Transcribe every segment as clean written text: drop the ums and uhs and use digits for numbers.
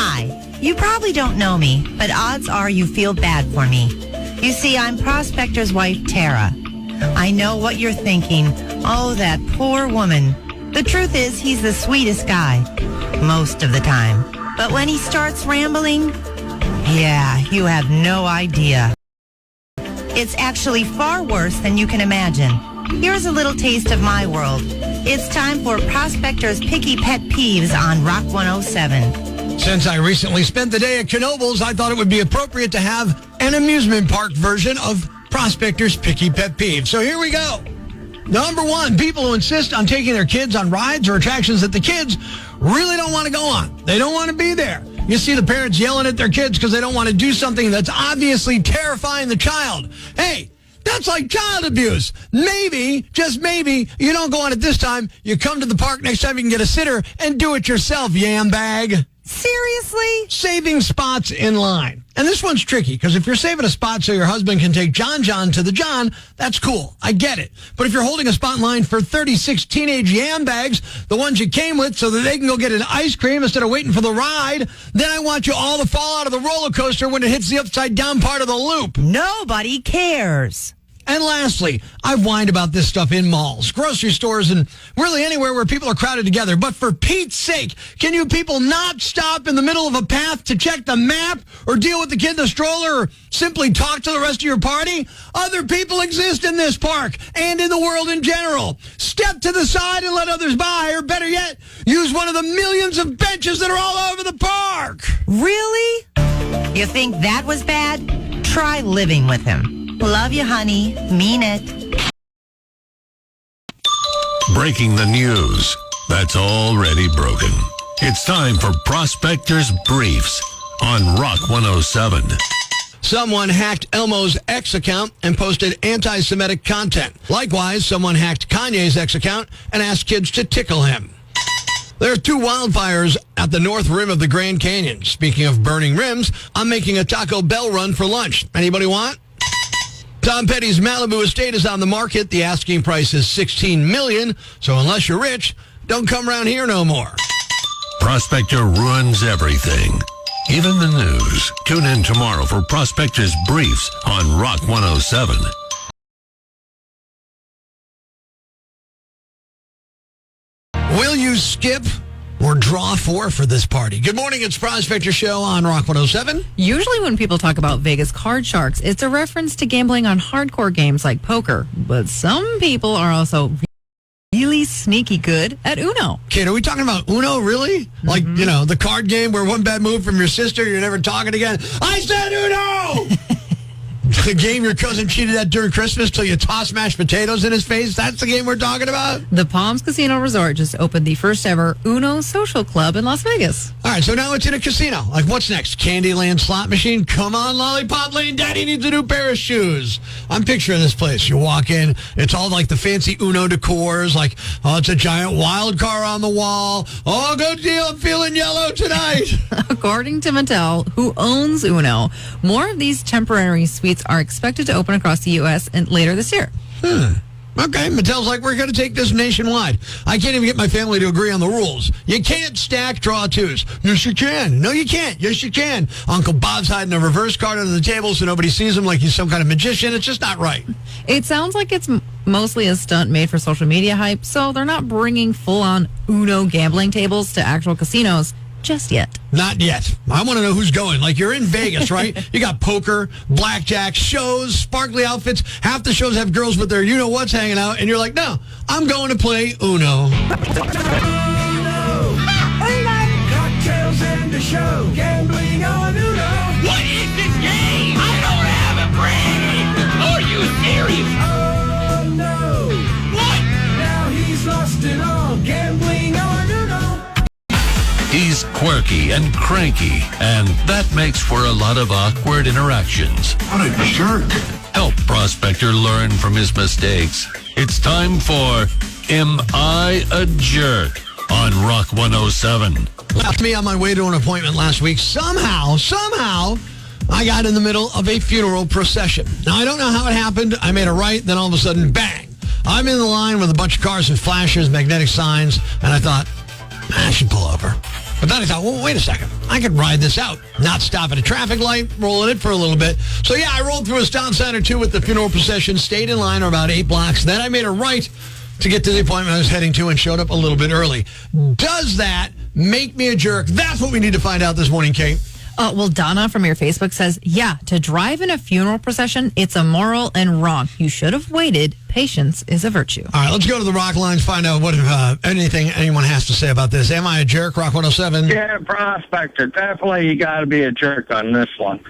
Hi. You probably don't know me, but odds are you feel bad for me. You see, I'm Prospector's wife, Tara. I know what you're thinking. Oh, that poor woman. The truth is, he's the sweetest guy. Most of the time. But when he starts rambling, yeah, you have no idea. It's actually far worse than you can imagine. Here's a little taste of my world. It's time for Prospector's Picky Pet Peeves on Rock 107. Since I recently spent the day at Knoebels, I thought it would be appropriate to have an amusement park version of Prospector's Picky Pet Peeves. So here we go. Number one, people who insist on taking their kids on rides or attractions that the kids really don't want to go on. They don't want to be there. You see the parents yelling at their kids because they don't want to do something that's obviously terrifying the child. Hey, that's like child abuse. Maybe, just maybe, you don't go on it this time. You come to the park next time you can get a sitter and do it yourself, yam bag. Seriously? Saving spots in line. And this one's tricky, because if you're saving a spot so your husband can take John to the John, that's cool. I get it. But if you're holding a spot in line for 36 teenage yam bags, the ones you came with, so that they can go get an ice cream instead of waiting for the ride, then I want you all to fall out of the roller coaster when it hits the upside down part of the loop. Nobody cares. And lastly, I've whined about this stuff in malls, grocery stores, and really anywhere where people are crowded together. But for Pete's sake, can you people not stop in the middle of a path to check the map or deal with the kid in the stroller or simply talk to the rest of your party? Other people exist in this park and in the world in general. Step to the side and let others by, or better yet, use one of the millions of benches that are all over the park. Really? You think that was bad? Try living with him. Love you, honey. Mean it. Breaking the news that's already broken. It's time for Prospector's Briefs on Rock 107. Someone hacked Elmo's X account and posted anti-Semitic content. Likewise, someone hacked Kanye's X account and asked kids to tickle him. There are two wildfires at the north rim of the Grand Canyon. Speaking of burning rims, I'm making a Taco Bell run for lunch. Anybody want? Tom Petty's Malibu estate is on the market. The asking price is $16 million. So unless you're rich, don't come around here no more. Prospector ruins everything, even the news. Tune in tomorrow for Prospector's Briefs on Rock 107. Will you skip or draw four for this party? Good morning, it's Prospector Show on Rock 107. Usually when people talk about Vegas card sharks, it's a reference to gambling on hardcore games like poker. But some people are also really sneaky good at Uno. Kid, are we talking about Uno, really? Mm-hmm. Like, you know, the card game where one bad move from your sister, you're never talking again. I said Uno! The game your cousin cheated at during Christmas till you toss mashed potatoes in his face? That's the game we're talking about? The Palms Casino Resort just opened the first ever Uno social club in Las Vegas. All right, so now it's in a casino. Like, what's next? Candyland slot machine? Come on, Lollipop Lane. Daddy needs a new pair of shoes. I'm picturing this place. You walk in, it's all like the fancy Uno decors. Like, oh, it's a giant wild car on the wall. Oh, good deal. I'm feeling yellow tonight. According to Mattel, who owns Uno, more of these temporary suites are expected to open across the U.S. later this year. Okay, Mattel's like, we're going to take this nationwide. I can't even get my family to agree on the rules. You can't stack draw twos. Yes, you can. No, you can't. Yes, you can. Uncle Bob's hiding a reverse card under the table so nobody sees him like he's some kind of magician. It's just not right. It sounds like it's mostly a stunt made for social media hype, so they're not bringing full-on Uno gambling tables to actual casinos just yet. Not yet. I want to know who's going. Like, you're in Vegas, right? You got poker, blackjack, shows, sparkly outfits. Half the shows have girls with their you-know-what's hanging out, and you're like, no, I'm going to play Uno. Cocktails and the show, gambling on Uno. What is this game? I don't have a brain. Are you serious? Oh, no. What? Now he's lost it all, gambling on Uno. He's quirky and cranky, and that makes for a lot of awkward interactions. What a jerk. Help Prospector learn from his mistakes. It's time for Am I a Jerk on Rock 107. Left me on my way to an appointment last week. Somehow, I got in the middle of a funeral procession. Now, I don't know how it happened. I made a right, then all of a sudden, bang. I'm in the line with a bunch of cars with flashers, magnetic signs, and I thought, I should pull over. But then I thought, well, wait a second. I could ride this out, not stop at a traffic light, rolling it for a little bit. So, yeah, I rolled through a stop sign or two with the funeral procession, stayed in line for about 8 blocks. Then I made a right to get to the appointment I was heading to and showed up a little bit early. Does that make me a jerk? That's what we need to find out this morning, Kate. Well, Donna from your Facebook says, yeah, to drive in a funeral procession, it's immoral and wrong. You should have waited. Patience is a virtue. All right, let's go to the Rock lines, find out what anything anyone has to say about this. Am I a jerk? Rock 107. Yeah, Prospector. Definitely you got to be a jerk on this one.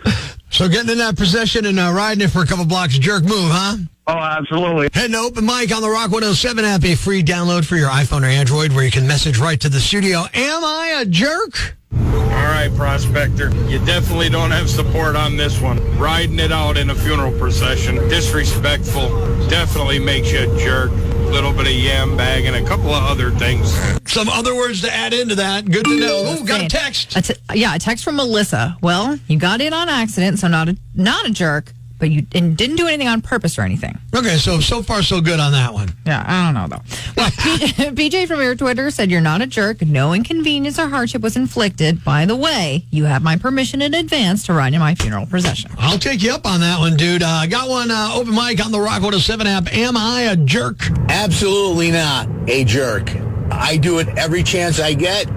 So getting in that procession and riding it for a couple blocks, jerk move, huh? Oh, absolutely. Heading to Open Mic on the Rock 107 app, a free download for your iPhone or Android where you can message right to the studio. Am I a jerk? All right, Prospector. You definitely don't have support on this one. Riding it out in a funeral procession, disrespectful, definitely makes you a jerk. A little bit of yam bag and a couple of other things. Some other words to add into that. Good to know. Oh, got a text. A text from Melissa. Well, you got in on accident, so not a jerk. But you didn't do anything on purpose or anything. Okay, so far so good on that one. Yeah, I don't know, though. Well, PJ from your Twitter said you're not a jerk. No inconvenience or hardship was inflicted. By the way, you have my permission in advance to ride in my funeral procession. I'll take you up on that one, dude. Got one Open Mic on the Rock 107 app. Am I a jerk? Absolutely not a jerk. I do it every chance I get.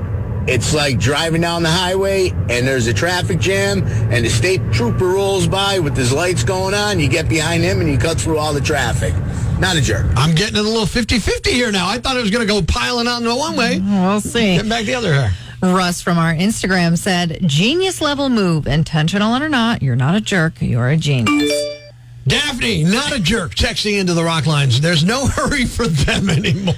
It's like driving down the highway and there's a traffic jam and the state trooper rolls by with his lights going on. You get behind him and you cut through all the traffic. Not a jerk. I'm getting it a little 50-50 here now. I thought it was going to go piling on the one way. We'll see. Getting back the other here. Russ from our Instagram said, genius level move. Intentional or not, you're not a jerk. You're a genius. Daphne, not a jerk, texting into the Rock lines. There's no hurry for them anymore.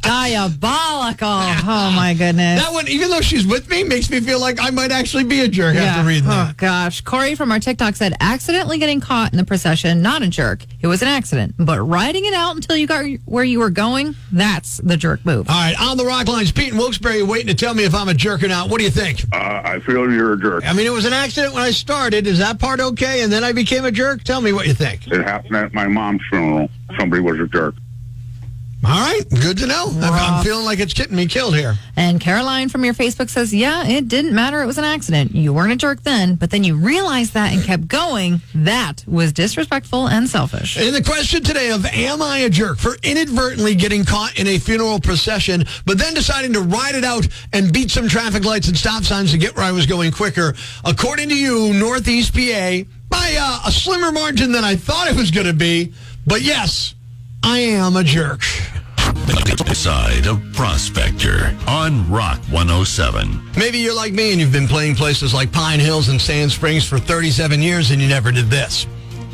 Diabolical. Oh, my goodness. That one, even though she's with me, makes me feel like I might actually be a jerk after reading that. Oh, gosh. Corey from our TikTok said, accidentally getting caught in the procession, not a jerk. It was an accident. But riding it out until you got where you were going, that's the jerk move. All right, on the Rock lines, Pete and Wilkes-Barre waiting to tell me if I'm a jerk or not. What do you think? I feel you're a jerk. I mean, it was an accident when I started. Is that part okay? And then I became a jerk? Tell me what you think. It happened at my mom's funeral. Somebody was a jerk. All right, good to know. I'm feeling like it's getting me killed here. And Caroline from your Facebook says, yeah, it didn't matter. It was an accident. You weren't a jerk then, but then you realized that and kept going. That was disrespectful and selfish. And the question today of, am I a jerk for inadvertently getting caught in a funeral procession, but then deciding to ride it out and beat some traffic lights and stop signs to get where I was going quicker? According to you, Northeast PA, by a slimmer margin than I thought it was going to be. But yes, I am a jerk. Side of Prospector on Rock 107. Maybe you're like me and you've been playing places like Pine Hills and Sand Springs for 37 years and you never did this.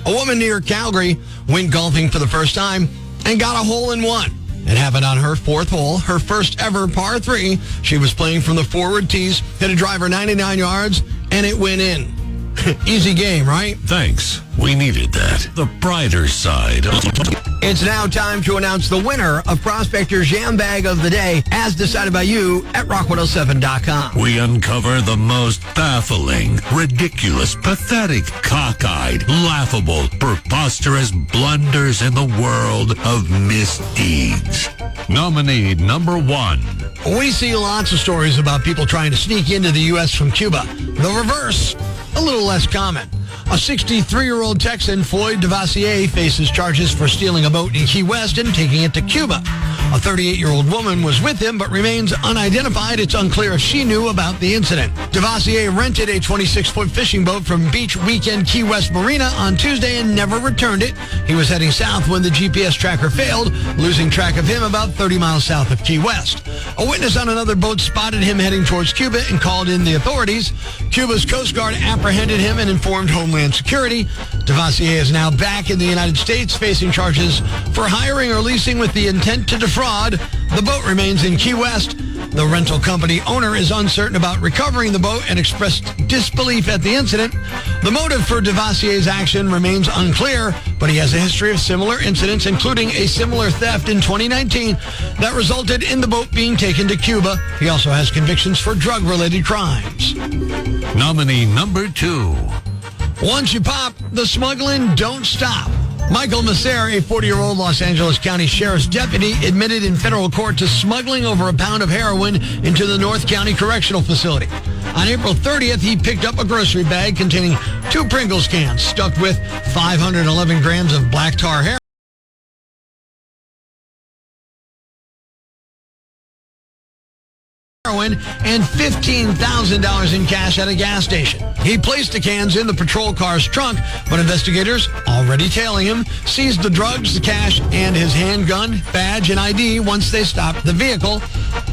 A woman near Calgary went golfing for the first time and got a hole-in-one. It happened on her fourth hole, her first ever par 3. She was playing from the forward tees, hit a driver 99 yards, and it went in. Easy game, right? Thanks. We needed that. The brighter side. It's now time to announce the winner of Prospector's Jam Bag of the Day, as decided by you at rock107.com. We uncover the most baffling, ridiculous, pathetic, cockeyed, laughable, preposterous blunders in the world of misdeeds. Nominee number 1. We see lots of stories about people trying to sneak into the U.S. from Cuba. The reverse, a little less common. A 63-year-old Texan, Floyd Devassier, faces charges for stealing a boat in Key West and taking it to Cuba. A 38-year-old woman was with him but remains unidentified. It's unclear if she knew about the incident. Devassier rented a 26-foot fishing boat from Beach Weekend Key West Marina on Tuesday and never returned it. He was heading south when the GPS tracker failed, losing track of him about 30 miles south of Key West. A witness on another boat spotted him heading towards Cuba and called in the authorities. Cuba's Coast Guard apprehended him and informed Homeland Security. Devassier is now back in the United States facing charges for hiring or leasing with the intent to defraud. The boat remains in Key West. The rental company owner is uncertain about recovering the boat and expressed disbelief at the incident. The motive for Devassier's action remains unclear, but he has a history of similar incidents, including a similar theft in 2019 that resulted in the boat being taken to Cuba. He also has convictions for drug-related crimes. Nominee number 2. Once you pop, the smuggling don't stop. Michael Macer, a 40-year-old Los Angeles County Sheriff's deputy, admitted in federal court to smuggling over a pound of heroin into the North County Correctional Facility. On April 30th, he picked up a grocery bag containing 2 Pringles cans stuffed with 511 grams of black tar heroin and $15,000 in cash at a gas station. He placed the cans in the patrol car's trunk, but investigators, already tailing him, seized the drugs, the cash, and his handgun, badge, and ID once they stopped the vehicle.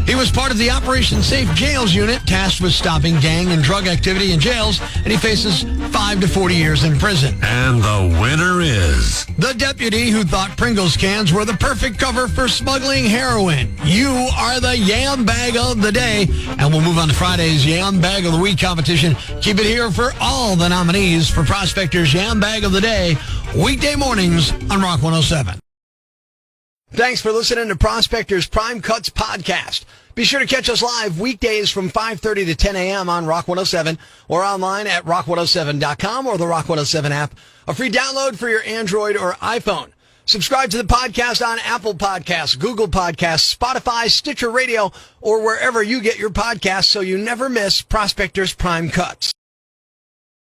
He was part of the Operation Safe Jails unit tasked with stopping gang and drug activity in jails, and he faces 5 to 40 years in prison. And the winner is... the deputy who thought Pringles cans were the perfect cover for smuggling heroin. You are the Yam Bag of the Day. And we'll move on to Friday's Yam Bag of the Week competition. Keep it here for all the nominees for Prospector's Yam Bag of the Day, weekday mornings on Rock 107. Thanks for listening to Prospector's Prime Cuts podcast. Be sure to catch us live weekdays from 5:30 to 10 a.m. on Rock 107 or online at rock107.com or the Rock 107 app, a free download for your Android or iPhone. Subscribe to the podcast on Apple Podcasts, Google Podcasts, Spotify, Stitcher Radio, or wherever you get your podcasts so you never miss Prospector's Prime Cuts.